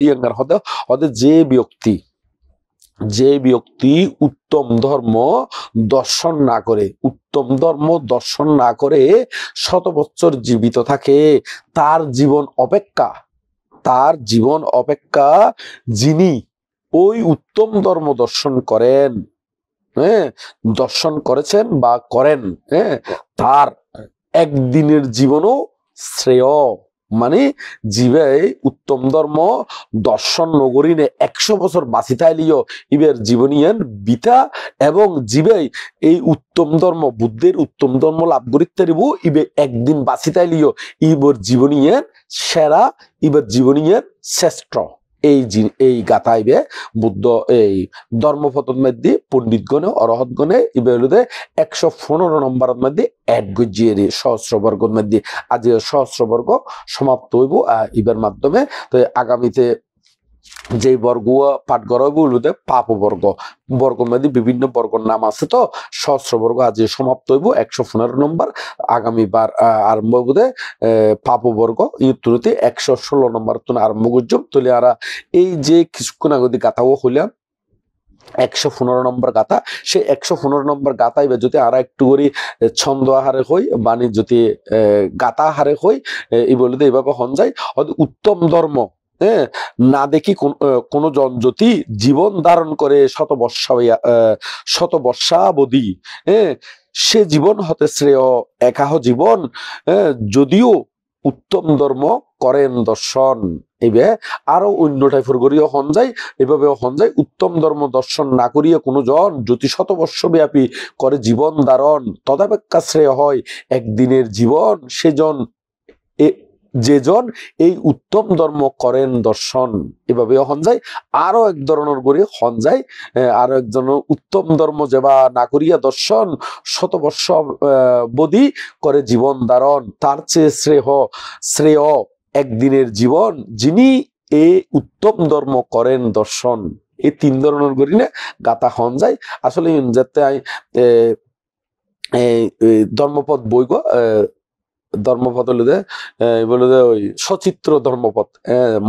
Younger হতে হতে যে ব্যক্তি উত্তম ধর্ম দর্শন না করে 100 বছর জীবিত থাকে, তার জীবন অপেক্ষা যিনি ওই উত্তম ধর্ম দর্শন করেছেন বা করেন, তার একদিনের জীবনও শ্রেয়। মানে জীবে উত্তম ধর্ম দর্শন নগরীনে 100 বছর বাঁচিতাইলিও ইবের জীবনীয়ের বিতা, এবং জীবে এই উত্তম ধর্ম বুদ্ধের উত্তম ধর্ম লাভ করিতে দিব ইবে একদিন বাঁচিতাইলিও ইবর জীবনীয়ের সেরা, ইবের জীবনীয়ের শ্রেষ্ঠ। এই গাথাইবে বুদ্ধ এই ধর্মপথের মধ্যে পণ্ডিতগণে অরহতগণে ইবে 115 নম্বরের মধ্যে অ্যাড গজিয়ে সহস্রবর্গের মধ্যে আজ সহস্রবর্গ সমাপ্ত হইব ইবের মাধ্যমে। তো আগামীতে যে বর্গ পাঠ করা হইব পাপ বর্গের মধ্যে বিভিন্ন বর্গের নাম আছে, তো সহস্রবর্গ আজ সমাপ্ত হইব 115 নম্বর। আগামীবার আরম্ভ হইব পাপ বর্গ ইউতুতে 116 নম্বর আরম্ভ করছম। তাহলে আর এই যে কিছুক্ষণ আগে গাথাও হইলাম 115 নম্বর গাথা, সেই 115 নম্বর গাথাই যদি আর একটু করে ছন্দ আহারে হই বাণী যদি গাথা আহারে হই এই বলে এইভাবে হন যায়। উত্তম ধর্ম না দেখি কোন জন যদি জীবন ধারণ করে শত বর্ষাবধি, সে জীবন হতে শ্রেয় একাহ জীবন, যদিও উত্তম ধর্ম করেন দর্শন। এবে আরো অন্য টাইপের করিও হন যায়, এভাবে হন যায় উত্তম ধর্ম দর্শন না করিয়া কোনো জন যদি 100 বর্ষ ব্যাপী করে জীবন ধারণ, তদাপেক্ষা শ্রেয় হয় একদিনের জীবন সেজন যেজন এই উত্তম ধর্ম করেন দর্শন। এভাবে হন যায়। আরো এক ধরনের করে হন যায়, আরো একজন উত্তম ধর্ম যেবা না করিয়া দর্শন 100 বর্ষ বধি করে জীবন ধারণ, তার চেয়ে শ্রেয় একদিনের জীবন যিনি এই উত্তম ধর্ম করেন দর্শন। এই 3 ধরনের করি না গাথা হন যায়। আসলে যাতে ধর্মপদ বইগ ধর্মপদ বলে ওই সচিত্র ধর্মপদ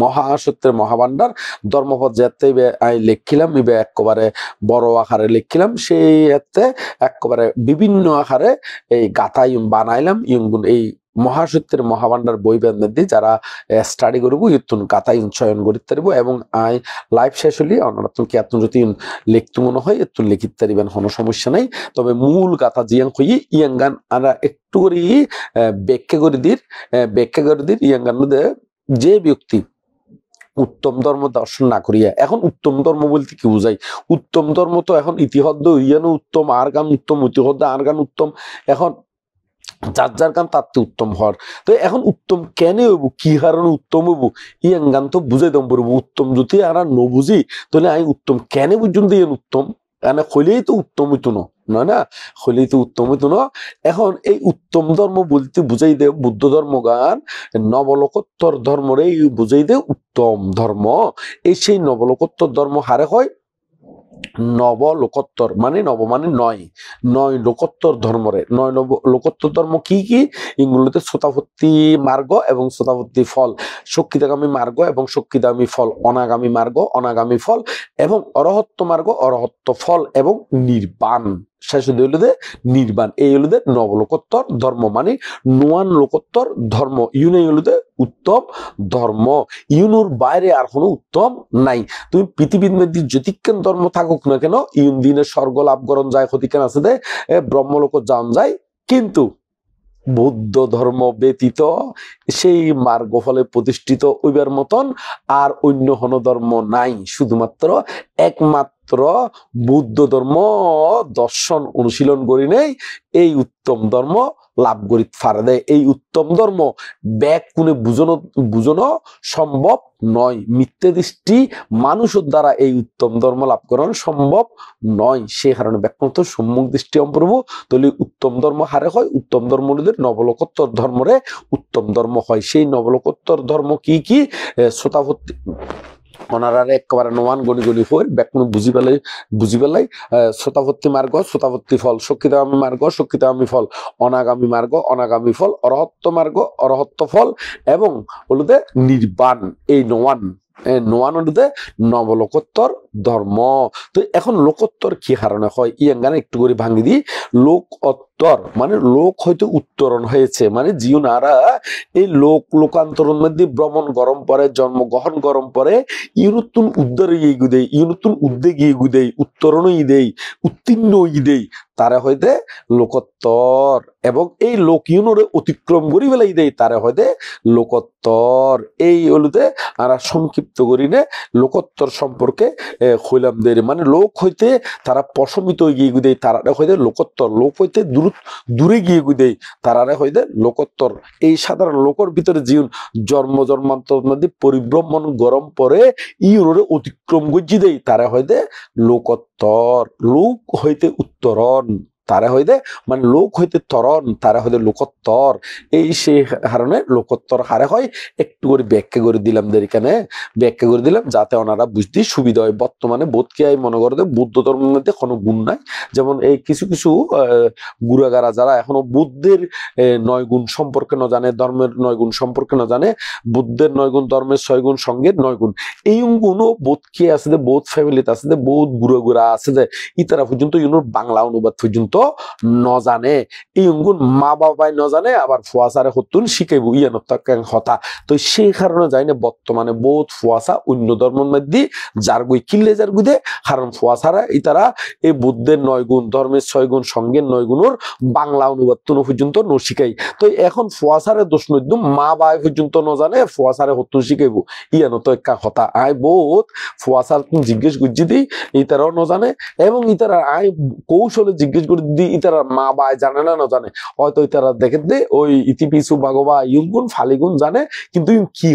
মহাসত্যের মহাভান্ডার ধর্মপদ যাতে লিখিলাম ইবে একেবারে বড় আকারে লিখিলাম, সেই এতে একেবারে বিভিন্ন আকারে এই গাথা বানাইলাম। এই মহাসত্যের মহাভান্ডার বই মধ্যে যারা স্টাডি করবো ইতুন গাথা চয়ন করিতে পারবো, এবং লাইভ শেষ হলে অনারাতন কি এত যদি লিখতে মনে হয় এত লিখিতে পারিবেন, কোনো সমস্যা নাই। তবে মূল গাথা জিয়াং হই ইয়াঙ্গান আরা একটু করে ব্যাখ্যা করে দির ইয়াঙ্গান যে ব্যক্তি উত্তম ধর্ম দর্শন না করিয়া, এখন উত্তম ধর্ম বলতে কি বুঝাই? উত্তম ধর্ম তো এখন ইতিহদ্দ ইয়ানো উত্তম, আর গান উত্তম, ইতিহদ্দ আর গান উত্তম, এখন যার গান তার উত্তম হর। তো এখন উত্তম কেন হইব, কি কারণে উত্তম হইব ইয়ান গান তো বুঝাই দম পারবো। উত্তম যদি আর নবুঝি তাহলে আমি উত্তম কেন পর্যন্ত ইয়ান উত্তম কেন হইলেই তো উত্তম হইতো না হইলেই তো উত্তম হইতো না। এখন এই উত্তম ধর্ম বলতে বুঝাই দে বুদ্ধ ধর্ম গান নবলোকোত্তর ধর্মরে বুঝাই দে উত্তম ধর্ম। এই সেই নবলোকোত্তর ধর্ম হারে হয় নবলোকোত্তর, মানে নব মানে নয় লোকোত্তর ধর্মরে। লোকোত্তর ধর্ম কি এগুলোতে শ্রোতাপত্তি মার্গ এবং শ্রোতাপত্তি ফল, শক্তিদাগামী মার্গ এবং শক্তিদামী ফল, অনাগামী ফল এবং অরহত্ত মার্গ অরহত্ত ফল এবং নির্বাণ, শেষ হইলে নির্বাণ। এই হলো নবলোকোত্তর ধর্ম, মানে নোয়ান লোকোত্তর ধর্ম। ইউনে হলো উত্তম ধর্ম, ইউনুর বাইরে আর কোনো উত্তম নাই। তুমি পৃথিবীর মধ্যে যতিক্ষণ ধর্ম থাকুক না কেন, ইউন দিনে স্বর্গ লাভ করণ যায়, ক্ষতিক্ষণ আছে দে ব্রহ্মলোক যান যায়, কিন্তু বৌদ্ধ ধর্ম ব্যতীত সেই মার্গ ফলে প্রতিষ্ঠিত ওইবার মতন আর অন্য কোন ধর্ম নাই। শুধুমাত্র একমাত্র বৌদ্ধ ধর্ম দর্শন অনুশীলন করি নেই এই উত্তম ধর্ম লাভ করি ফারে দেয়। এই উত্তম ধর্ম ব্যাগ কোনে বুঝানো সম্ভব নয়। মিথ্যে দৃষ্টি মানুষের দ্বারা এই উত্তম ধর্ম লাভ করানো সম্ভব নয়। সে কারণে ব্যাকমত সম্মুখ দৃষ্টি অম্পর্ব তাহলে উত্তম ধর্ম হারে হয়। উত্তম ধর্ম নবলোকোত্তর ধর্মরে উত্তম ধর্ম হয়। সেই নবলোকোত্তর ধর্ম কি শ্রোতাভর্তি ওনারা একেবারে নোয়ান গণি হয়ে ব্যাকুণ বুঝি পেলাই শ্রোতাভর্তি মার্গ শ্রোতাভর্তি ফল, শক্তিদামী মার্গ শক্তিদামী ফল, অনাগামী মার্গ অনাগামী ফল, অরহত্ত মার্গ অরহত্ত ফল এবং হলুদে নির্বাণ। এই নোয়ান নোয়ানোদে নবলোকোত্তর ধর্ম। তো এখন লোকোত্তর কি কারণে হয় ইয়াঙ্গানে একটু করে ভাঙি দিই। লোকোত্তর মানে লোক হয়তো উত্তরণ হয়েছে, মানে জিউনারা এই লোকান্তরণ মধ্যে ভ্রমণ গরম পরে, জন্মগ্রহণ গরম পরে, ইউনতুন উদ্ধার গিয়ে গুদেই, ইউনতুন উদ্দে গিয়ে গুদেই, উত্তরণ দেই, উত্তীর্ণ দেই, তারা হয়তো লোকোত্তর। এবং এই লোক ইউনোরে অতিক্রম করি বেলাই দেই, তারা হয়তো লোকোত্তর। এই হলুদে আর সংক্ষিপ্ত করিনে লোকোত্তর সম্পর্কে হইলাম দের, মানে লোক হইতে তারা পশমিত গিয়ে গুদেই, তারা হইতে লোকোত্তর। লোক হইতে দূরে গিয়ে গুদেই, তারা হইতে লোকোত্তর। এই সাধারণ লোকের ভিতরে জীবন জন্মান্তর মধ্যে পরিভ্রমণ গরম পরে ইউনোরে অতিক্রম গজি দেই, তারা হইতে লোকোত্তর। লোক হইতে উত্তরণ, তারা হইতে মানে লোক হইতে তরণ, তারা হইতে লোকোত্তর। এই সেই কারণে লোকোত্তর হারে হয়। একটু করে ব্যাখ্যা করে দিলাম এখানে, ব্যাখ্যা করে দিলাম যাতে ওনারা বুঝতে সুবিধা হয়। বর্তমানে বোধকে মনে করে বৌদ্ধ ধর্মের মধ্যে কোনো গুণ নাই। যেমন এই কিছু কিছু গুড়াগারা যারা এখনো বুদ্ধের 9 গুণ সম্পর্কে না জানে, ধর্মের 9 গুণ সম্পর্কে না জানে, বুদ্ধের 9 গুণ, ধর্মের 6 গুণ, সঙ্গের 9 গুণ, এই গুণও বোধকে আছে, বোধ ফ্যামিলিতে আছে, বোধ গুড়া আছে যে ইতারা পর্যন্ত ইউনোর বাংলা অনুবাদ পর্যন্ত ন জানে। এই গুণ মা বাবাই ন জানে, আবার ফুয়াশারে হতুন শিখাইব ইয়ান হতা। তো সেই কারণে যাই না বর্তমানে বোধ ফুয়াশা অন্য ধর্মের মধ্যে যার গুই কিনলে যার গুদে, কারণ ফুয়াশারা ইতারা এই বুদ্ধের 9 গুণ, ধর্মের 6 গুণ, সঙ্গের 9 গুণের বাংলা অনুবাদ পর্যন্ত ন শিখাই। তো এখন ফুয়াশারে দোষ নইদ মা বাই পর্যন্ত ন জানে, ফুয়াশারে হতুন শিখাইব ইয়ান তো একটা কথা। আই বোধ ফুয়াশার জিজ্ঞেস করছি দিই, ইতারাও ন জানে, এবং ইতারা আই কৌশলে জিজ্ঞেস করে দিই, ইতারা মা বাই জানে না, জানে হয়তো ইতারা দেখে দে ওই ইতিপিছু বাগবা ইউগুণ ফালিগুণ জানে, কিন্তু কি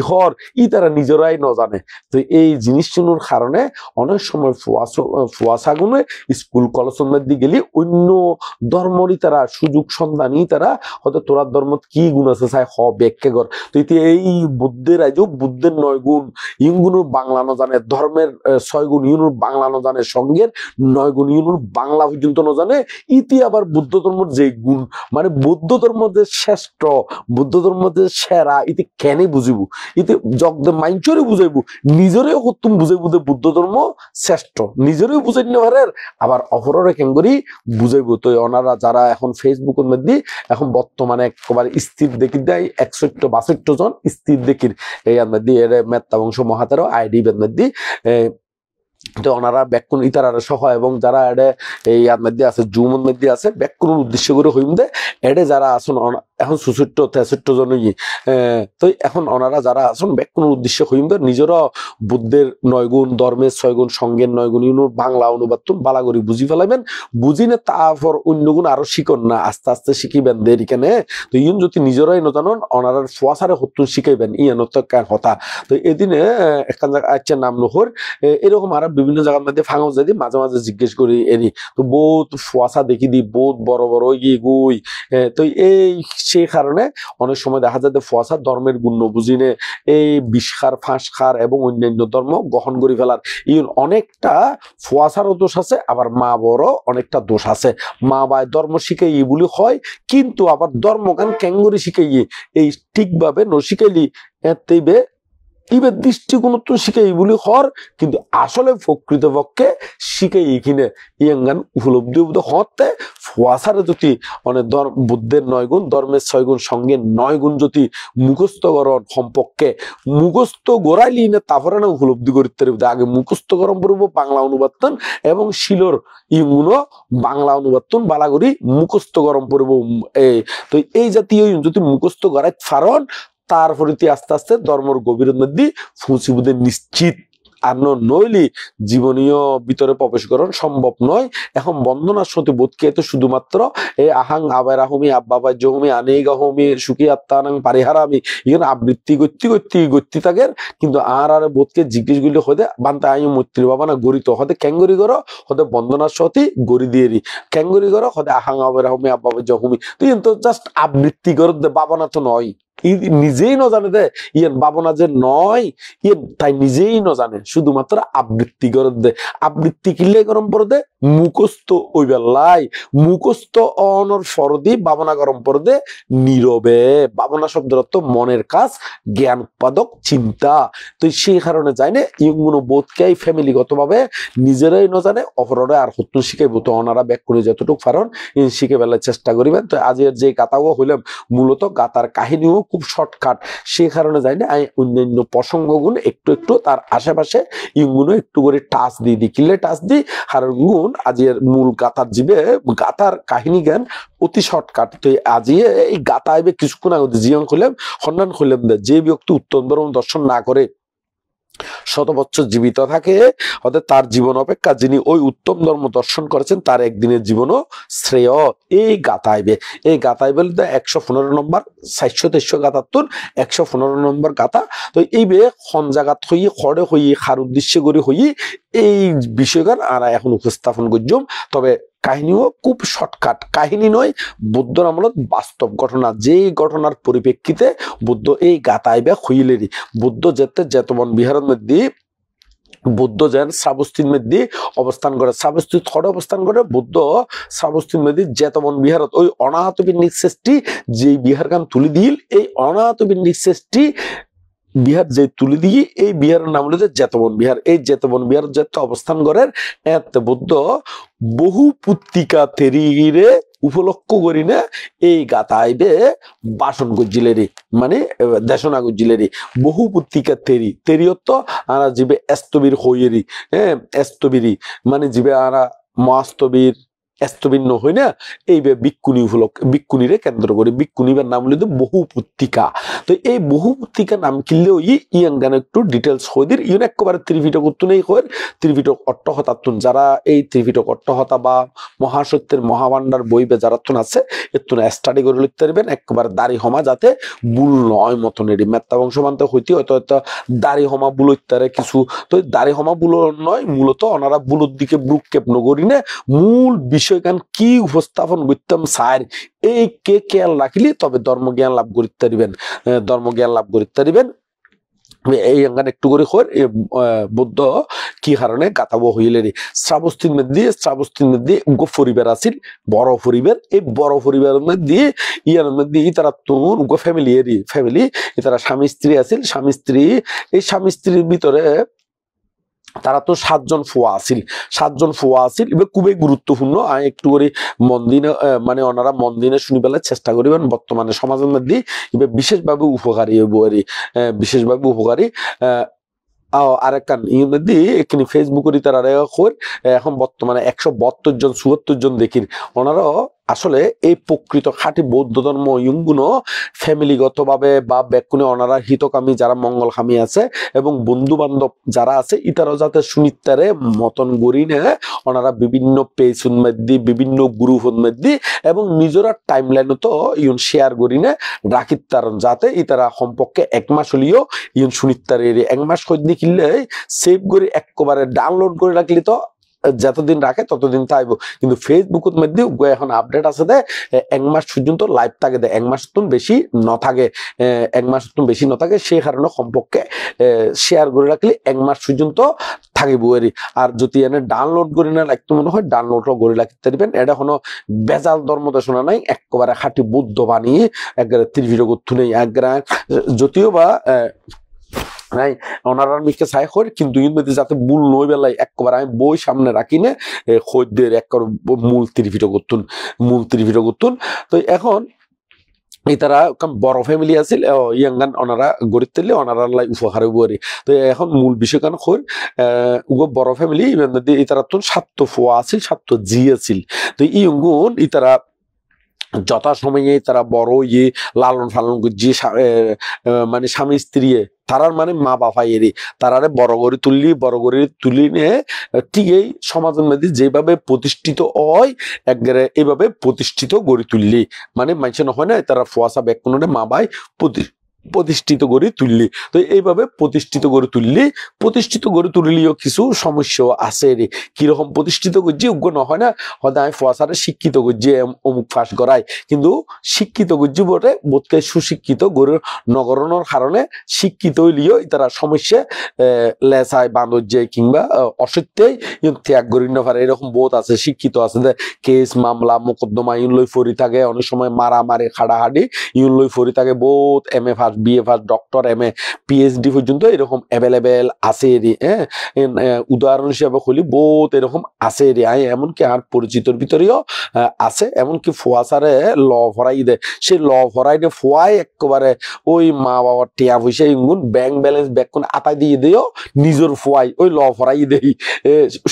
ইতারা নিজেরাই ন জানে। তো এই জিনিসগুলোর কারণে অনেক সময় ফুয়াশা গুণে স্কুল কলেজের মধ্যে গেলে অন্য ধর্মরই তারা সুযোগ সন্ধানী, তারা হয়তো তোরার ধর্ম কি গুণ আছে চাই ব্যাখ্যা কর। তো এই বুদ্ধের আয়োগ বুদ্ধের 9 গুণ ইউগুণের বাংলা ন জানে, ধর্মের 6 গুণ ইউনুর বাংলা ন জানে, সঙ্গের 9 গুণ ইউনুর বাংলা পর্যন্ত ন জানে। ইতি আবার বৌদ্ধ ধর্মের যে গুণ, মানে বৌদ্ধ ধর্ম যে শ্রেষ্ঠ, বৌদ্ধ ধর্ম যে সেরা, ইতি কেনে বুঝিব, ইতি জগদে মাইঞ্চরে বুঝাইব, নিজেরও তুমি বুঝাইব যে বৌদ্ধ ধর্ম শ্রেষ্ঠ, নিজেরও বুঝাই নেওয়ার, আবার অপরের কেঙ্গরি বুঝাইব। তো ওনারা যারা এখন ফেসবুকের মধ্যে এখন বর্তমানে একবার স্থির দেখি দেয় 61-62 জন স্থির দেখির এই মধ্যে এর মেত্তা বংশ মহাতেরও আইডি মধ্যে, তো ওনারা ব্যাকুণ ইতারা সহ এবং যারা এডে এই মধ্যে আছে জুমের মধ্যে আছে ব্যাকুণ উদ্দেশ্য করে হইম দে এডে যারা আসুন এখন 64-63 জন, তো এখন ওনারা যারা আসুন ব্যাকুণ উদ্দেশ্য হইম দে নিজেরও বুদ্ধের 9 গুণ, ধর্মের 6 গুণ, সঙ্গের 9 গুণ ইউনোর বাংলা অনুবাদ তুমি বালা করে বুঝি ফেলাইবেন। বুঝি না তারপর অন্য গুণ আরো শিখন না, আস্তে আস্তে শিখিবেন দের এখানে। তো ইউন যদি নিজেরাই নজানন ওনারা ফুয়াশারে হতুন শিখাইবেন ইয়ান তো কথা। তো এদিনে একটা আচ্ছা নাম নহর এরকম আর বিভিন্ন জায়গার মধ্যে ফাঙাও যাই মাঝে মাঝে জিজ্ঞেস করি এরি, তো বহুত ফুয়াশা দেখি দি বহুত বড় বড় গিয়ে গুই। তো এই সেই কারণে অনেক সময় দেখা যায় যে ফুয়াশা ধর্মের গুণ বুঝিনে এই বিষখার ফাঁসখার এবং অন্যান্য ধর্ম গ্রহণ করে ফেলার অনেকটা ফুয়াশারও দোষ আছে, আবার মা বড় অনেকটা দোষ আছে। মা বাই ধর্ম শিখাই বলি হয়, কিন্তু আবার ধর্মগান ক্যাঙ্গুরি শিখাই এই ঠিকভাবে ন শিখাইলি এতেইবে ইবের দৃষ্টিকোণ তো শিখাই বলি হর, কিন্তু আসলে প্রকৃতপক্ষে শিখাই এখানে ইয়াঙ্গান উপলব্ধি হতে ফুয়াশারে যদি অনেক বুদ্ধের 9 গুণ, ধর্মের 6 গুণ, সঙ্গে 9 গুণ যদি মুখস্থকরণ সম্পর্কে মুখস্থ গোড়াইলি না তারপরে না উপলব্ধি করতে পারবে। আগে মুখস্থ গরম পড়বো বাংলা অনুবাদন এবং শিলর ইগুলো বাংলা অনুবাদন বালা করি মুখস্থ গরম পড়বো। তো এই জাতীয় যদি মুখস্থ গড়াই ফারণ তারপরে আস্তে আস্তে ধর্মর গভীরের মধ্যে ফুঁসিবুদের নিশ্চিত আর নইলি জীবনীয় ভিতরে প্রবেশ করা সম্ভব নয়। এখন বন্দনার সতী বোধকে তো শুধুমাত্র এই আহাং আবারাহমি আব্বাবাই জহমি আনেগাহমি সুখী আত্মানাং পারিহারামি এখানে আবৃত্তি গতি থাকের, কিন্তু আর বোধকে জিজ্ঞেস করলে হতে বান্তা আয়ু মৈত্রী বাবা না গরিত হতে ক্যাঙ্গরি করো, হতে বন্দনার সতী গড়ি দিয়ে ক্যাঙ্গরি করো, হতে আহাং আবারাহমি আব্বাবাই জহমি, তো জাস্ট আবৃত্তি করো বাবা না তো নয়। নিজেই ন জানে দে ইয়ান ভাবনা যে নয় ইয়ে তাই নিজেই ন জানে শুধুমাত্র আবৃত্তি করে দে আবৃত্তি কিলে গরম পরে দে মুখস্থ ওই বেলাই মুখস্থ অনর ফরদি ভাবনা গরম পরে দে নীরবে ভাবনা শব্দের অর্থ মনের কাজ জ্ঞান উৎপাদক চিন্তা তো সেই কারণে যায় না ইগুলো বোধকে ফ্যামিলিগত ভাবে নিজেরাই ন জানে অপরাধে আর হত্যু শিখাইব তো ওনারা ব্যাক করে যতটুকু পারেন শিখে বেলার চেষ্টা করিবেন তো আজের যে গাতাও হইলাম মূলত গাতার কাহিনীও খুব শর্টকাট সেই কারণে যাই না অন্যান্য প্রসঙ্গগুণ একটু একটু তার আশেপাশে ইগুলো একটু করে টাচ দিই কিলে টাচ দিই আর গুণ আজের মূল গাতার জীবে গাতার কাহিনী জ্ঞান অতি শর্টকাট তো আজিয়ে এই গাতা আইবে কিছুক্ষণ আগে জীবন খুললাম সন্ধান খুললাম যে ব্যক্তি উত্তম ধর্ম দর্শন না করে শত বছর জীবিত থাকে অর্থাৎ তার জীবন অপেক্ষা যিনি ওই উত্তম ধর্ম দর্শন করেছেন তার একদিনের জীবনও শ্রেয় এই গাতাইবে এই গাতাইবে 115 নম্বর 423 গাতাতুন 115 নম্বর গাতা তো এইবে খন জায়গাত হই খড়ে হই খার উদ্দেশ্য করে হই এই বিষয়গান আর এখন উপস্থাপন করছম তবে কাহিনীও খুব শর্টকাট কাহিনী নয় বুদ্ধর আমলত বাস্তব ঘটনা যেই ঘটনার পরিপ্রেক্ষিতে বুদ্ধ এই গাতাইবে হইলেরই বুদ্ধ যেতে যেতবন বিহারের মধ্যে বুদ্ধ যেন শ্রাবস্তীর মধ্যে অবস্থান করে শ্রাবস্তী থরে অবস্থান করে বুদ্ধ শ্রাবস্তীর মধ্যে যেতবন বিহারত ওই অনাহত বিন্দিক শ্রেষ্ঠী যে বিহার গান তুলি দিল এই অনাহত বিন্দিক শ্রেষ্ঠী বিহার যে তুলি দিয়ে এই বিহারের নাম হলো যে জেতবন বিহার এই জেতবন বিহার যেতে অবস্থান করেন এত বুদ্ধ বহু পুত্তিকা তেরিরে উপলক্ষ করি না এই গাতাইবে বাসন গজ্জিলেরি মানে দেশনা গজ্জিলেরি বহু পুত্তিকা তেরি তেরিয়ত আরা জিবে এস্তবির হইয়েরি হ্যাঁ এস্তবিরি মানে জিবে আরা মাস্তবির এস্তবিন্ন হই না এই বিক্ষুণী উপলক্ষ বিক্ষুণীরে কেন্দ্র করে বিক্ষুণীবার নাম হলো বহু পুত্তিকা তো এই বহু পুত্তিকা নাম কিনলেও ইয়াং গান একটু ডিটেলস হয়ে দির ইউন একবারে ত্রিপিটক উত্তুনেই হয়ে ত্রিপিটক অট্টহতাত্তুন যারা এই ত্রিপিটক অট্টহতা বা মহাসত্যের মহাভাণ্ডার বই বে যারাত্তুন আছে এত্তুন স্টাডি করে লিখতে পারবেন একবার দাড়ি হমা যাতে বুল নয় মতনেরই মেত্তা বংশমান্ত হইতে হয়তো হয়তো দাড়ি হমা বুল ইত্যারে কিছু তো দাড়ি হমা বুল নয় মূলত ওনারা বুলোর দিকে ব্রুককেপ নগরী না মূল বিষয় কি উপস্থাপন করতাম স্যার এই কে খেয়াল রাখলি তবে ধর্মজ্ঞান লাভ করিতে পারিবেন ধর্মজ্ঞান লাভ করিতে পারিবেন এই আঙ্গান একটু করে বুদ্ধ কি কারণে গাতাবো হইলেরি শ্রাবস্তীর মধ্যে পরিবার আছিল বড় পরিবার এই বড় পরিবারের মধ্যে ইয়ার মধ্যে তারা তোর ফ্যামিলি তারা স্বামী স্ত্রী আছিল স্বামী স্ত্রীর ভিতরে তারা তো 7 জন ফুয়া আছিল এবার খুবই গুরুত্বপূর্ণ একটু করে মন দিনে মানে ওনারা মন দিনে শুনি পেলার চেষ্টা করিবেন বর্তমানে সমাজের মধ্যে এবার বিশেষভাবে উপকারী আরেকখান ইয়ের মধ্যে এখানে ফেসবুকের তারা এখন বর্তমানে 172 জন 74 জন দেখির ওনারা আসলে এই প্রকৃত খাঁটি বৌদ্ধ ধর্ম ইয়ুগুলো ফ্যামিলিগত ভাবে বা ব্যাকুনে ওনারা হিতকামী যারা মঙ্গলকামী আছে এবং বন্ধু বান্ধব যারা আছে ইতারাও যাতে সুনিত্তারে মতন গড়ি নে ওনারা বিভিন্ন পেজের মধ্যে বিভিন্ন গ্রুপের মধ্যে এবং নিজেরা টাইমলাইনও তো ইউন শেয়ার করি নে রাখিতার যাতে ইতারা সম্পর্কে 1 মাস হলিও ইউন সুনিত্তারে 1 মাস হইতে কিনলে সেভ করে একবারে ডাউনলোড করে রাখলি তো যতদিন রাখে ততদিন তাইব কিন্তু ফেসবুকের মধ্যে এখন আপডেট আছে দে 1 মাস পর্যন্ত লাইভ থাকে দে 1 মাস বেশি ন থাকে সেই কারণে সম্পর্কে শেয়ার করে রাখলে 1 মাস পর্যন্ত থাকিব আর যদি এনে ডাউনলোড করে না লাগতো মনে হয় ডাউনলোডও করে রাখতে পারবেন এটা কোনো বেজাল ধর্ম দেশনা নাই একেবারে খাঁটি বুদ্ধ বানিয়ে একবারে ত্রিভিড করতে নেই একবারে যদিও বা নাই ওনারা মিকে চাই হয় কিন্তু ইন মধ্যে যাতে ভুল নই বেলায় একবার আমি বই সামনে রাখি না খদ্দের একবার মূল ত্রিভিড করতুন তো এখন তারা বড় ফ্যামিলি আছিল ইয়াঙ্গান ওনারা গড়ি তুললে ওনারা উপহার বরি তো এখন মূল বিষয় কারণ বড় ফ্যামিলি তারা তো 7 ফুয়া আছিল 7 জি আছিল তো ইয়ুন ইতারা যথাসময়ে তারা বড় লালন পালন যে মানে স্বামী স্ত্রী তারার মানে মা বাবা তারারে বড় করে তুলি নিয়ে ঠিক এই সমাজের মধ্যে যেভাবে প্রতিষ্ঠিত হয় একবারে এইভাবে প্রতিষ্ঠিত গড়ে তুললি মানে মানুষের হয় না তারা ফুয়াশা ব্যাগ মা বাই প্রতিষ্ঠিত করে তুললি। তো এইভাবে প্রতিষ্ঠিত করে তুললিও কিছু সমস্যা আছে রে। কিরকম প্রতিষ্ঠিত করছি উগ্র নহয় না, হয়তো আমি ফসারে শিক্ষিত করছি অমুক ফাঁস করাই, কিন্তু শিক্ষিত করছি বটে বোধকে সুশিক্ষিত গরু নগরণের কারণে শিক্ষিত হইলেও তারা সমস্যা লেসায় বান্ধব কিংবা অসত্যই ত্যাগ করি না পারে। এরকম বোধ আছে, শিক্ষিত আছে যে কেস মামলা মোকদ্দমা ইউন লই ফরি থাকে, অনেক সময় মারামারি খাড়াহাড়ি ইউন লই ফরি থাকে। বোধ MA first BA first doctor MA PhD পর্যন্ত এরকম অ্যাভেলেবেল আছে রে। হ্যাঁ, উদাহরণ হিসাবে বলি বোধ এরকম আছে রে। এমনকি আর পরিচিতর ভিতরেও আছে, এমনকি ফোয়াসারে ল ভরাই দে, সেই ল ভরাই দে ফোয়াই একেবারে ওই মা বাবার টিয়া পয়সা ইঙ্গুন ব্যাংক ব্যালেন্স ব্যাক কোন আতাই দিয়ে দিও নিজের ফোয়াই ওই ল ভরাই দেই।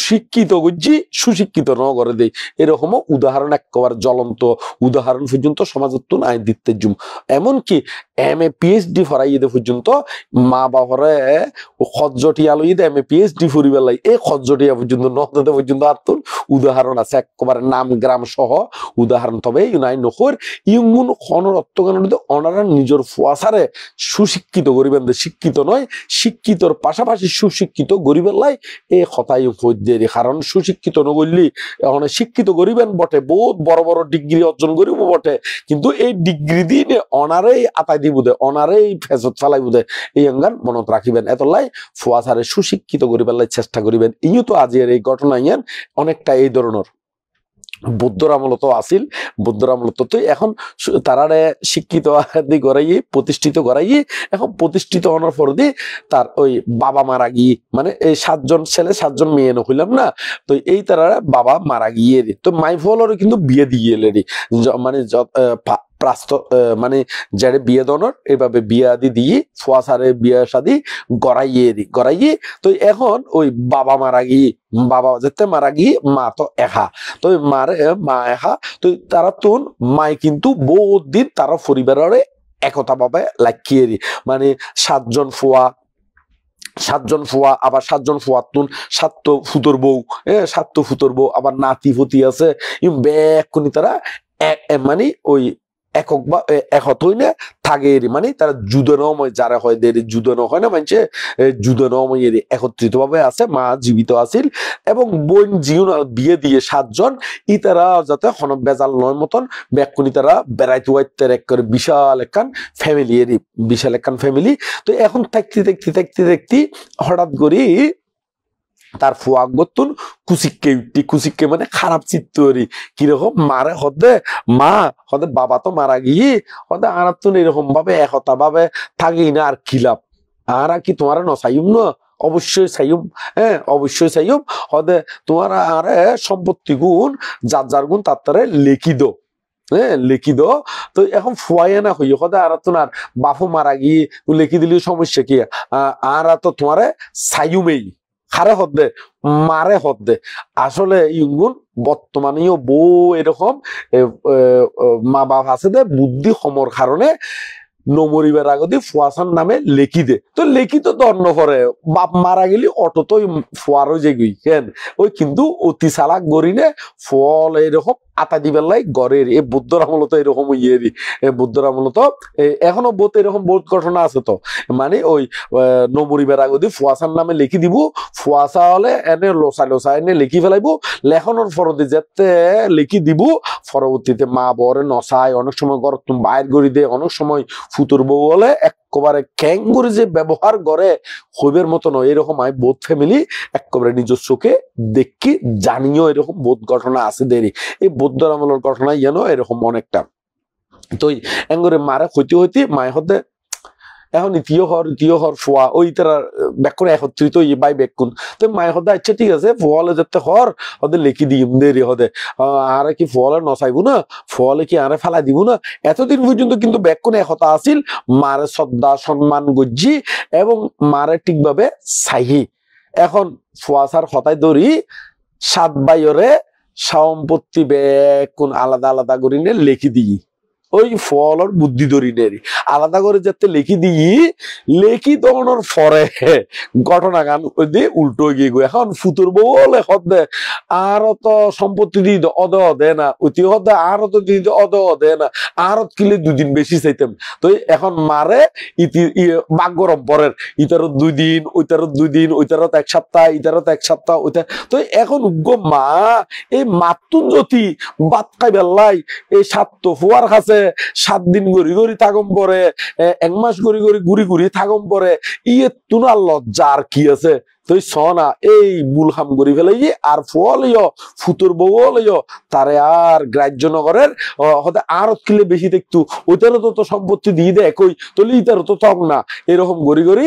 শিক্ষিত বুঝছি সুশিক্ষিত ন করে দেই। এরকমও উদাহরণ একেবারে জ্বলন্ত উদাহরণ পর্যন্ত সমাজত আই দিতে জুম। এমনকি MA PhD ফরাই দে পর্যন্ত মা বাবারে খজ্জটিয়া লই দে MA PhD ফুরিবার লাই এই খজ্জটিয়া পর্যন্ত নদতে পর্যন্ত আত্মর উদাহরণ আছে, একেবারে নাম গ্রাম সহ উদাহরণ। তবে ইউনাই নখর ইউন খনর অত্তগানতে অনারা নিজের ফুয়াসারে সুশিক্ষিত গরিবেন দে, শিক্ষিত নয় শিক্ষিতর পাশাপাশি সুশিক্ষিত গরিবের লাই এই কথাই হইদের। কারণ সুশিক্ষিত নগরলি এখন শিক্ষিত গরিবেন বটে, বহুত বড় বড় ডিগ্রি অর্জন করিব বটে, কিন্তু এই ডিগ্রি দিয়ে অনারেই আতাই দিব দে, অনারেই ফেসত চালাই বুধে। এই অঙ্গান মনত রাখিবেন। এতলাই ফুয়াসারে সুশিক্ষিত গরিবের লাই চেষ্টা করিবেন। ইও তো আজির এই ঘটনা ইয়ান অনেকটা এই ধরনের বৌদ্ধর আমলত আসিল। বৌদ্ধর আমলত তো এখন তারারে শিক্ষিত করাই প্রতিষ্ঠিত করাই, এখন প্রতিষ্ঠিত হওয়ার পর দিয়ে তার ওই বাবা মারা গিয়ে, মানে এই 7 জন ছেলে 7 জন মেয়ে নইলাম না, তো এই তারা বাবা মারা গিয়ে তো মাইফলেরও কিন্তু বিয়ে দিয়ে এলে মানে মানে যারে বিয়ে দনর এভাবে বিয়ে আদি দিয়ে ফুয়াশারে বিয়ে শাদি গড়াইয়ে। তো এখন ওই বাবা মারা গিয়ে, বাবা যেতে মারা গিয়ে মা তো একা, তো মা একা, তো তারা তো মাই কিন্তু বহুত দিন তারা পরিবারের একতা ভাবে লাগিয়ে মানে 7 জন ফুয়া আবার 7 জন ফুয়ার তুন 7 ফুতোর বউ, 7 ফুতোর বউ, আবার নাতি ফুতি আছে ব্যাগ কোনি তারা মানে ওই একক বা একত হই না থাকে, মানে তারা যুদনময় যারা হয় দের যুদন হয় না মানছে যুদনময় একত্রিত ভাবে আছে। মা জীবিত আছিল এবং বোন জীবন বিয়ে দিয়ে 7 জন ই তারা যাতে হন বেজাল নয় মতন ব্যাকুনি তারা বেড়াইতে হইতে এক করে বিশাল একখান ফ্যামিলি বিশাল একখান ফ্যামিলি। তো এখন থাকতে হঠাৎ করি তার ফুয়া গতুন কুচিককে মানে খারাপ চিত্তরি কিরকম মারে হদে মা হদে বাবা তো মারা গিয়ে হদে আর তুন এরকম ভাবে একতা ভাবে থাকি না আর খিলাপ আর কি তোমার নসাইম না অবশ্যই চাইম, অবশ্যই চাইম হদে তোমার আর সম্পত্তি গুণ যার গুণ তার লেখি দো, লেখি দো। তো এখন ফুয়াই না হইয় হদে আর তোমার বাপু মারা গিয়ে লেখি দিলে সমস্যা কি আর তো তোমার চাইমেই খারে হদে মারে হদে। আসলে ইগুন বর্তমানেও বউ এরকম মা বাপ আছে দে বুদ্ধি সমর কারণে নমরিবার আগদি ফুয়াশান নামে লেখি দে, তো লেখি তো দণ্ড করে বাপ মারা গেলি অটো তো ফুয়ারও যে গই কেন ওই কিন্তু অতি চালাক গরিনে ফল এরকম আতা দিবার লাই গড়ের। এই বুদ্ধর আমলত এরকম ইয়েরি, বুদ্ধর আমলত এখনো বোধ এরকম বহুত ঘটনা আছে। তো মানে ওই নমরিবার আগদি ফুয়াশান নামে লিখি দিব, ফুয়াশা হলে এনে লোসা এনে লিখি ফেলাইব, লেখনের ফরতে যেতে লিখি দিব, পরবর্তীতে মা বরে নসায়, অনেক সময় ঘর বাইর করি দে, অনেক সময় ফুতুর বউ হলে একেবারে ক্যাঙ্গুরি যে ব্যবহার করে হইবের মতো নয়। এরকম আমি বোধ ফ্যামিলি একেবারে নিজস্বকে দেখি জানিও এরকম বোধ ঘটনা আছে দেরি। এই বৌদ্ধ আমলের ঘটনা যেন এরকম অনেকটা। তো এঙ্গরে মারা হইতে মায় হতে এখন ইতিয় হর ফোয়া ওই তারা ব্যাকুন একত্রিত বাই ব্যাকুন। তো মায় হদে আচ্ছা ঠিক আছে ফোয়ালে যেতে হর হদে লেখি দিম দেরি হদে আরে কি ফোয়ালে নসাইবো না, ফোয়ালে কি আরে ফেলা দিব না। এতদিন পর্যন্ত কিন্তু ব্যাকুন একতা আসিল, মারে শ্রদ্ধা সম্মান গজ্জি এবং মারে ঠিকভাবে চাহি। এখন ফুয়াশার হতায় ধরি 7 ভাইরে সম্পত্তি ব্যাকুন আলাদা আলাদা করিনে লেখি দিই, ওই ফলর বুদ্ধি ধরি নেই আলাদা করে যাতে লেখি দিই লেখি তখনের পরে ঘটনা গান দিয়ে উল্টো গিয়ে গো এখন ফুতুর বলে হদে আর তো সম্পত্তি দিয়ে অদ দে না অতি হদে আর তো দিয়ে অদ দে না আর কিলে 2 দিন বেশি চাইতাম তো এখন মারে ইতি বাগরম পরের ইতারও 2 দিন ওইটারও 2 দিন ওইটারও 1 সপ্তাহ ইতারও 1 সপ্তাহ ওইটা তো এখন উগ্র মা এই মাতুন জ্যোতি বাত খাই বেল্লাই এই 7 তো ফুয়ার কাছে 7 দিন গড়ি গড়ি থাকম পরে 1 মাস গড়ি গড়ি ঘুরি ঘুরি থাকম পরে ইয়ে তুনার লজ্জার কি আছে তুই সনা এই বুলহাম করি ফেলে আর ফল ফুতুর বউ তারে আর গ্রাহ্য নগরের হতে আর কিলে বেশি দেখতু ওইটারও তো সম্পত্তি দিয়ে দেয় একই তলি ইতারও তো তক না এরকম গড়ি গড়ি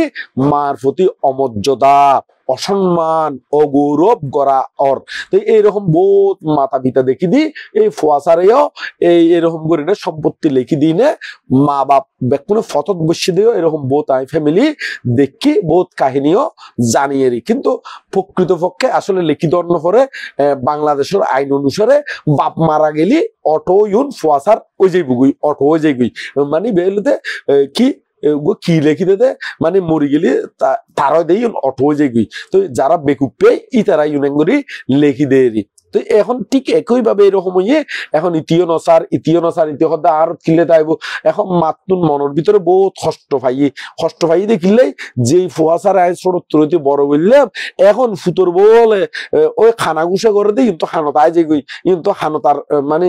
মার প্রতি অমর্যাদা অসম্মান অগৌরব করা অর তো এইরকম বহুত মাতা পিতা দেখি দি এই ফুয়াশারেও এরকম করে না সম্পত্তি লিখি দিই না মা বাপ কোনো ফতত বসে দিও এরকম বহুত আই ফ্যামিলি দেখি বহুত কাহিনীও জানিয়ে কিন্তু প্রকৃতপক্ষে আসলে লিখিত অন্য পরে বাংলাদেশের আইন অনুসারে বাপ মারা গেলি অটো ইউন ফুয়াশার ওই যে বুগুই অটো ওই যে গুই মানে বেলতে কি কি লেখি দে মানে মরি গেলি তারা দেই অটো যে গই তো যারা বেকুপে ই তারা ইউনেঙ্গরি লেখি দেরি তো এখন ঠিক একই ভাবে এরকম হইয়ে এখন ইতিও নসার ইতি হদা আর কিলে তাইব এখন মাতুন মনের ভিতরে বহুত কষ্ট পাই দেখিলেই যে ফুয়াশার আয় ছোট বড় বললাম এখন ফুতর বলে ওই খানা গুছা করে দিই কিন্তু খানো তাই যে গই কিন্তু খানো তার মানে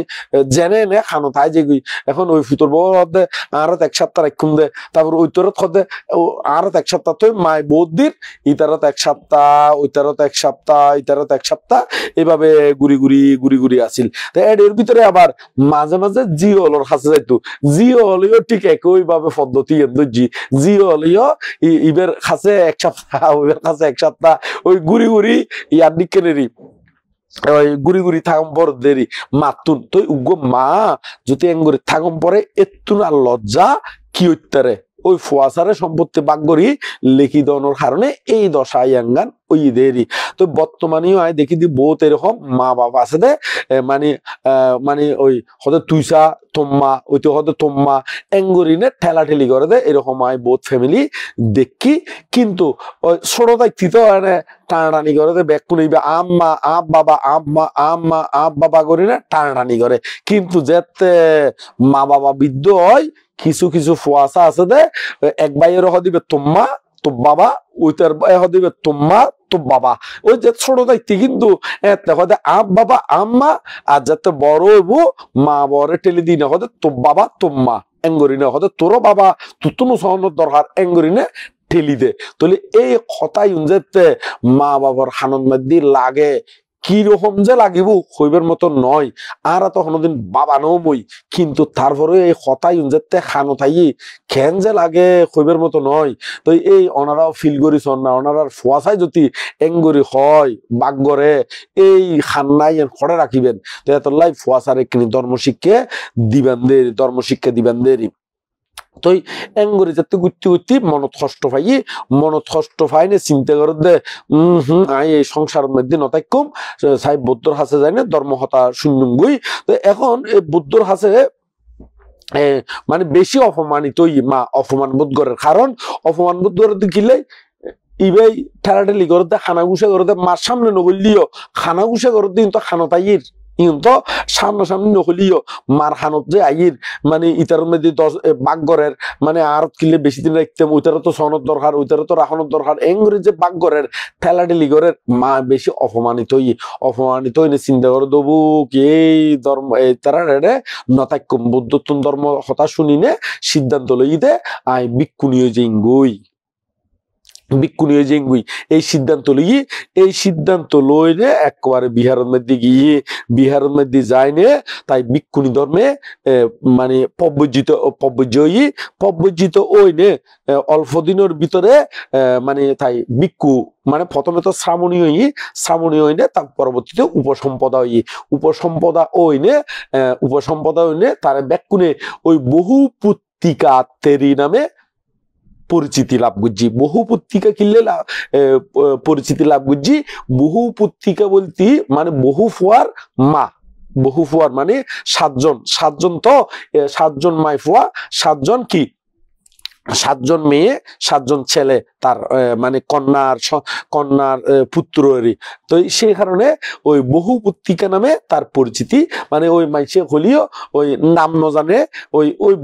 জেনে নে খানো তাই যে গই এখন ওই ফুতর বলে আর 1 সপ্তাহ রাখুন দে তারপর ওই তোর খদে আর 1 সপ্তাহ তো মাই বহুত দিন ইতারত 1 সপ্তাহ ওইতারত 1 সপ্তাহ ইতারত 1 সপ্তাহ এইভাবে গুড়ি গুড়ি আসিল তো এর ভিতরে আবার মাঝে মাঝে জিওলর কাছে যাইতো জিওলিও ঠিক একই ভাবে পদ্ধতি জিওলিও ইবের কাছে 1 সপ্তাহ ওইবের কাছে 1 সপ্তাহ ওই গুড়ি ইয়ার দিকেনেরই ওই গুড়ি থাকম পর দেরি মাতুন তো উগ্র মা যদি এঙ্গুরি থাকম পরে এতুন আর লজ্জা কি হইতারে ওই ফুয়াশারে সম্পত্তি বাগরি লেখি দেওয়ানোর কারণে এই দশাই আঙ্গান ওই দেরি তো বর্তমানেও আয় দেখি দি বহুত এরকম মা বাবা আছে দে মানে ওই হয়তো তুইসা তোমা ওইতে হয়তো তোমা এঙ্গুরিনে ঠেলাঠেলি করে দে এরকম আয় বহুত ফ্যামিলি দেখি কিন্তু ওই ছোট দেখছি তো টানাটানি করে দে ব্যাগ নিবে আম্মা আপ বাবা আম্মা আপ বাবা করি না টানাটানি করে কিন্তু যেতে মা বাবা বৃদ্ধ হয় কিছু ফুয়াশা আছে দে এক ভাইয়ের দিবে তোমা তো বাবা ওইটার দিবে তোমা তো বাবা ওই যে ছোট দায়িত্ব কিন্তু আপ বাবা আম্মা আর যাতে বড় হইব মা বড় টেলি দিই না হতে তো বাবা তোমা এঙ্গরি না হতে তোর বাবা তুতুনো সহনের দরকার এঙ্গরি না ঠেলি দে তাহলে এই কথাই যেতে মা বাবার হানন মাদ্দি লাগে কি রকম যে লাগিব হইবার মতো নয় আর তো কোনোদিন বাবা নই কিন্তু তারপরে এই হতাই যেতে খানো থাই খেন যে লাগে হইবার মতো নয় তো এই ওনারাও ফিল করিস না ওনারার ফুয়াশাই যদি এঙ্গরি হয় বাগরে এই খান্নাই খড়ে রাখিবেন তো এত লাই ফুয়াশার একটি ধর্মশিক্ষা দিবেন দেরি তো এঙ্গরি যাতে গুটি মনত কষ্ট পাই নে চিন্তা করে দে আই এই সংসারের মধ্যে নতাই কম সাহেব বৌদ্ধর হাসে যায় না ধর্মহতা শূন্যগুই তো এখন এই বৌদ্ধর হাসে মানে বেশি অপমানিত মা অপমান বোধ করে কারণ অপমান বোধ করে দেখিলে ইবাই ঠেলাঠেলি করে দে খানা গুছা করে দে মার সামনে নগলিও খানা গুছা করে দিন তো খানো তাইয়ের কিন্তু সামনাসামনি নহলিও মার হানত যে আইর মানে ইটার মধ্যে 10 বাগরের মানে আর কিলে বেশি দিন রাখতাম ওইটারও তো সনদ দরকার ওইটারও তো রাখানোর দরকার এঙ্গরে যে বাগরের ঠেলাঠেলি করে মা বেশি অপমানিত হইলে চিন্তা করে দেবো কি এই ধর্ম তারা নতাক্যম বৌদ্ধত্ব ধর্ম হতা শুনি নে সিদ্ধান্ত লই দে আই বিক্ষুণীয় জিঙ্গুই এই সিদ্ধান্ত লইলে একবারে বিহারের মধ্যে গিয়ে বিহারের মধ্যে যায় নে তাই বিক্ষুণী ধর্মে মানে পব্বজিত ওই নে অল্প দিনের ভিতরে মানে তাই বিক্ষু মানে প্রথমে তো শ্রামণী হই নে তার পরবর্তীতে উপসম্পদা ওই নে তার ব্যাকুনে ওই বহু পুত্তিকা তেরি নামে পরিচিতি লাভ করছি বহু পুত্তিকা কিনলে পরিচিতি লাভ করছি বহু পুত্তিকা বলতে মানে বহু ফুয়ার মা বহুফুয়ার মানে সাতজন, সাতজন তো সাতজন মাইফুয়া, সাতজন কি, সাতজন মেয়ে, সাতজন ছেলে, তার মানে কন্যার পুত্রেরই। তো সেই কারণে ওই বহুপুত্রিকা নামে তার পরিচিতি, মানে ওই মাইসে হলিও ওই নাম ন জানে ওই ওই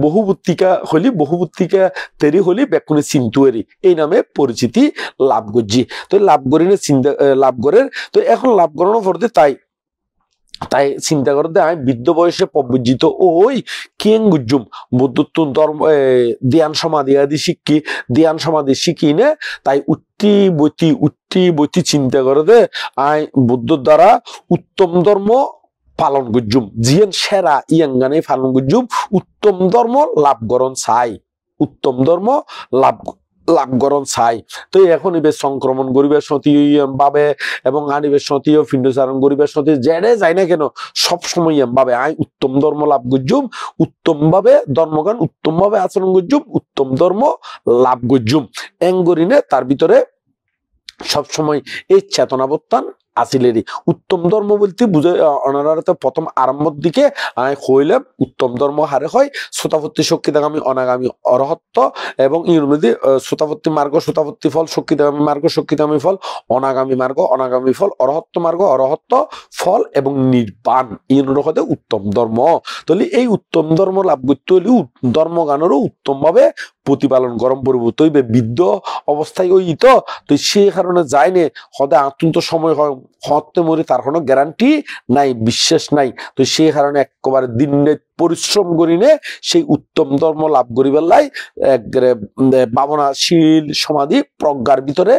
বহুপুত্রিকা তেরি হলি বেকুনি চিন্তুয়েরি এই নামে পরিচিতি লাভ করছি। তো লাভ করিনে চিন্তা লাভ করেন। তো এখন লাভ করানোর পরে তাই চিন্তা করতে আমি বৃদ্ধ বয়সে প্রবজ্জিত ওই কিং গুজুম বুদ্ধত্ব ধর্ম ধ্যান সমাধি আদি শিখি নে তাই উঠি বইতি চিন্তা করতে আই বুদ্ধ দ্বারা উত্তম ধর্ম পালন গুজুম, জিয়ান সেরা ইয়াঙ্গানে পালন গুজুম, উত্তম ধর্ম লাভ করণ চাই, উত্তম ধর্ম লাভকরণ চাই। তো এখন এবার সংক্রমণ গরিবের সতী ভাবে এবং আনিবের সতী ও ফিন্ডচারণ গরিবের সতী জেনে যায় না কেন সব সময় ভাবে আই উত্তম ধর্ম লাভ করজুম, উত্তম ভাবে ধর্মগান উত্তম ভাবে আচরণ করজুম, উত্তম ধর্ম লাভ করজুম এঙ্গরিনে তার ভিতরে সবসময় এই চেতনাবর্তান আসিলেরই। উত্তম ধর্ম বলতে বুঝে অনারাতে প্রথম আরম্ভর দিকে আমি কইলাম উত্তম ধর্ম হারে হয় শ্রোতাপত্তি শক্তিদাগামী অনাগামী অরহত্ত এবং ইউর মধ্যে শ্রোতাপত্তি মার্গ শ্রোতাপত্তি ফল শক্তিদাগামী মার্গ শক্তিদাগামী ফল অনাগামী মার্গ অনাগামী ফল অরহত্ত মার্গ অরহত্ত ফল এবং নির্বাণ ইউর হতে উত্তম ধর্ম। তাহলে এই উত্তম ধর্ম লাভ করতে হলে ধর্মগানেরও উত্তম ভাবে প্রতিপালন গরম পরিবর্ত হইবে। বৃদ্ধ অবস্থায় ওই তো সে কারণে যায়নি হদে আত্মন্ত সময় হতে মরি তার কোনো গ্যারান্টি নাই, বিশ্বাস নাই। তো সেই কারণে একেবারে দিন পরিশ্রম করিনে সেই উত্তম ধর্ম লাভ করিবার লাই ভাবনাশীল সমাধি প্রজ্ঞার ভিতরে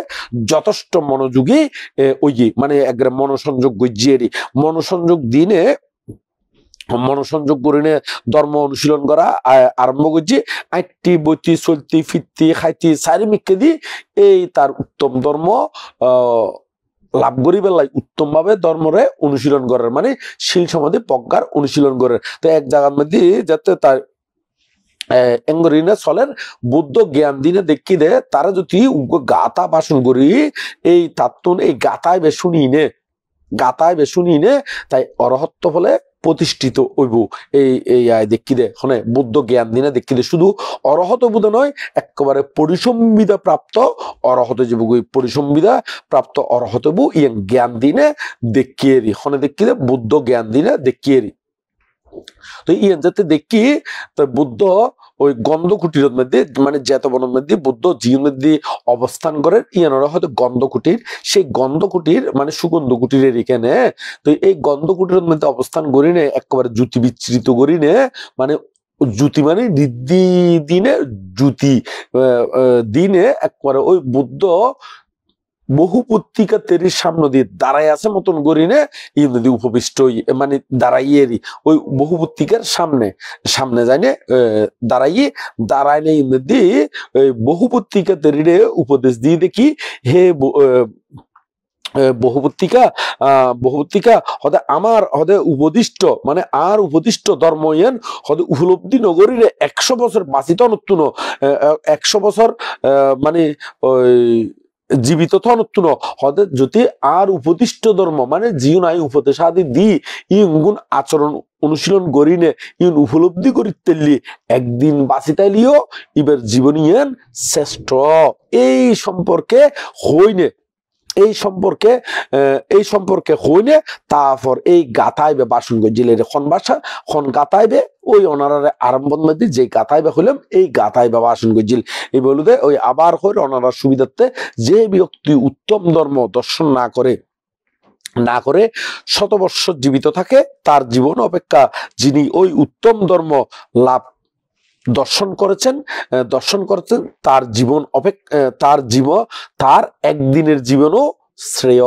যথেষ্ট মনোযোগী ওই মানে একবারে মনোসংযোগ গজিয়েরি মনোসংযোগ দিনে মনোসংযোগ করিনে ধর্ম অনুশীলন করা আরম্ভ করছি। আইটি বইতি চলতি ফিরতি খাইতি চারি মিকে দি এই তার উত্তম ধর্ম লাভ করি বেলায় উত্তম ভাবে ধর্মরে অনুশীলন করার মানে শিল সমাধি প্রজ্ঞার অনুশীলন করার। তো এক জায়গার মধ্যে যাতে তার এঙ্গরিনে চলেন বুদ্ধ জ্ঞান দিনে দেখি দে তারা যদি গাতা বাসন করি এই তাত্তুন এই গাতায় বেশুনি নে তাই অরহত্ব ফলে প্রতিষ্ঠিত হইব। এই দেখি দে হনে বুদ্ধ জ্ঞান দিনে দেখি দে শুধু অরহত বুধ নয় একেবারে পরিসংবিদা প্রাপ্ত অরহত যাব পরিসংবিদা প্রাপ্ত অরহত বু ইয়াং জ্ঞান দিনে দেখিয়েরি হনে দেখি দে বুদ্ধ জ্ঞান দিনে দেখিয়েরি। তো ইয়ান যাতে দেখি তো বুদ্ধ ওই গন্ধকুটির মধ্যে মানে জেতবনের মধ্যে বুদ্ধ জীবন মধ্যে অবস্থান করেন ইয়ানরা হয়তো গন্ধকুটির সেই গন্ধকুটির মানে সুগন্ধ কুটিরের এখানে। তো এই গন্ধকুটির মধ্যে অবস্থান করিনে একেবারে জ্যোতি বিচ্ছৃত করিনে মানে জ্যোতি মানে দিনে একবারে ওই বুদ্ধ বহুপুত্রিকা তেরির সামনে দিয়ে দাঁড়াই আছে মতন গরিনে ই নদী উপবিষ্ট মানে দাঁড়াইয়েরই ওই বহুপুত্রিকার সামনে যাইনে দাঁড়াইলে নদী বহুপুত্রিকা তেরিরে উপদেশ দিয়ে দেখি হে বহুপুত্রিকা হদে আমার হদে উপদিষ্ট মানে আর উপদিষ্ট ধর্ম ইয়ান হদে উপলব্ধি নগরীরে 100 বছর বাঁচিত নতুন 100 বছর মানে ওই জীবিত থনতুন হদে যদি আর উপদিষ্ট ধর্ম মানে জীবন আই উপদেশ আদি দি ইগুন আচরণ অনুশীলন করিনে ইন উপলব্ধি করি তেলি একদিন বাঁচিতাইলিও ইবার জীবনীয়ান শ্রেষ্ঠ এই সম্পর্কে হইনে তারপর এই গাথাইবে বাসন গজিলে খন গাথাইবে ওই অনারারে আরম্ভর মধ্যে যে গাথাইবে হইলাম এই গাথাইবে বাসন গজিল এই বলুদে ওই আবার হইল অনারার সুবিধার্থে যে ব্যক্তি উত্তম ধর্ম দর্শন না করে শতবর্ষ জীবিত থাকে তার জীবন অপেক্ষা যিনি ওই উত্তম ধর্ম লাভ দর্শন করেছেন তার জীবন তার একদিনের জীবনও শ্রেয়।